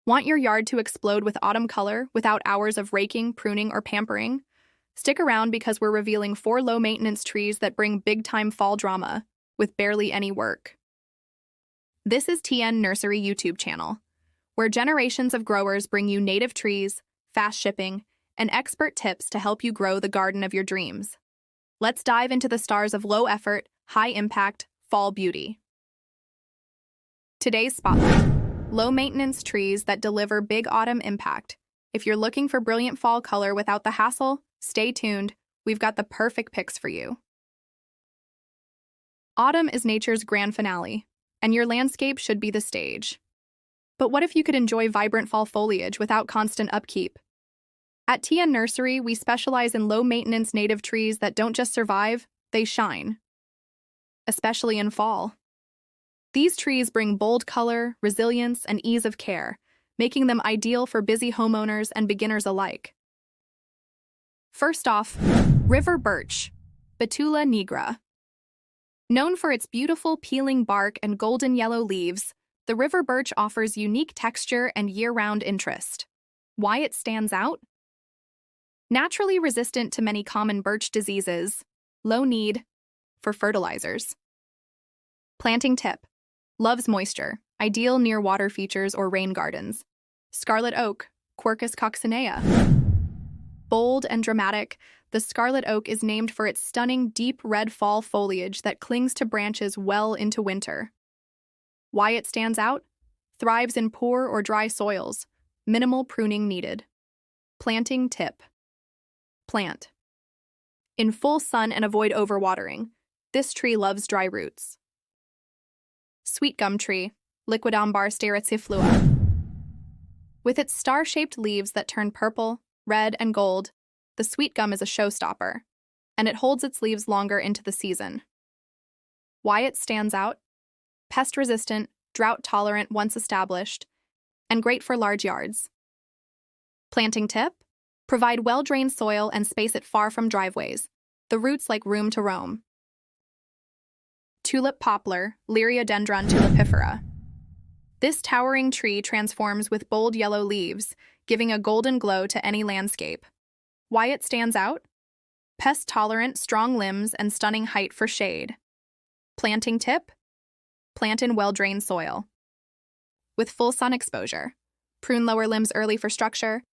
Want your yard to explode with autumn color without hours of raking, pruning, or pampering? Stick around because we're revealing 4 low-maintenance trees that bring big-time fall drama with barely any work. This is TN Nursery YouTube channel, where generations of growers bring you native trees, fast shipping, and expert tips to help you grow the garden of your dreams. Let's dive into the stars of low-effort, high-impact fall beauty. Today's spotlight: low-maintenance trees that deliver big autumn impact. If you're looking for brilliant fall color without the hassle, stay tuned. We've got the perfect picks for you. Autumn is nature's grand finale, and your landscape should be the stage. But what if you could enjoy vibrant fall foliage without constant upkeep? At TN Nursery, we specialize in low-maintenance native trees that don't just survive, they shine. Especially in fall. These trees bring bold color, resilience, and ease of care, making them ideal for busy homeowners and beginners alike. First off, river birch, Betula nigra. Known for its beautiful peeling bark and golden yellow leaves, the river birch offers unique texture and year-round interest. Why it stands out? Naturally resistant to many common birch diseases, low need for fertilizers. Planting tip: loves moisture, ideal near water features or rain gardens. Scarlet oak, Quercus coccinea. Bold and dramatic, the scarlet oak is named for its stunning deep red fall foliage that clings to branches well into winter. Why it stands out? Thrives in poor or dry soils, minimal pruning needed. Planting tip: plant in full sun and avoid overwatering. This tree loves dry roots. Sweet gum tree, Liquidambar stericiflua. With its star-shaped leaves that turn purple, red, and gold, the sweet gum is a showstopper, and it holds its leaves longer into the season. Why it stands out? Pest-resistant, drought-tolerant once established, and great for large yards. Planting tip: provide well-drained soil and space it far from driveways. The roots like room to roam. Tulip poplar, Liriodendron tulipifera. This towering tree transforms with bold yellow leaves, giving a golden glow to any landscape. Why it stands out? Pest-tolerant, strong limbs, and stunning height for shade. Planting tip: plant in well-drained soil. With full sun exposure. Prune lower limbs early for structure.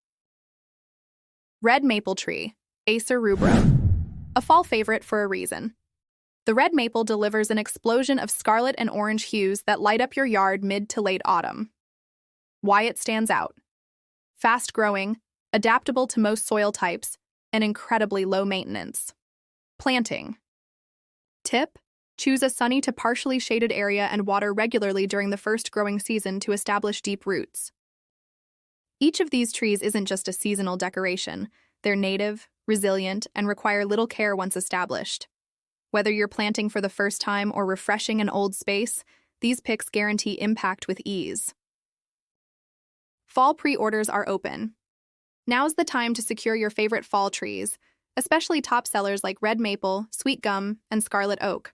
Red maple tree, Acer rubrum. A fall favorite for a reason. The red maple delivers an explosion of scarlet and orange hues that light up your yard mid to late autumn. Why it stands out? Fast-growing, adaptable to most soil types, and incredibly low maintenance. Planting tip: choose a sunny to partially shaded area and water regularly during the first growing season to establish deep roots. Each of these trees isn't just a seasonal decoration. They're native, resilient, and require little care once established. Whether you're planting for the first time or refreshing an old space, these picks guarantee impact with ease. Fall pre-orders are open. Now's the time to secure your favorite fall trees, especially top sellers like red maple, sweet gum, and scarlet oak.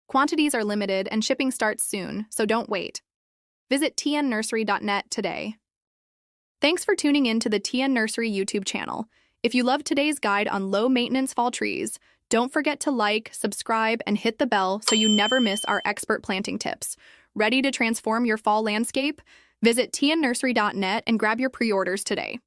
Quantities are limited and shipping starts soon, so don't wait. Visit tnnursery.net today. Thanks for tuning in to the TN Nursery YouTube channel. If you loved today's guide on low-maintenance fall trees, don't forget to like, subscribe, and hit the bell so you never miss our expert planting tips. Ready to transform your fall landscape? Visit tnnursery.net and grab your pre-orders today.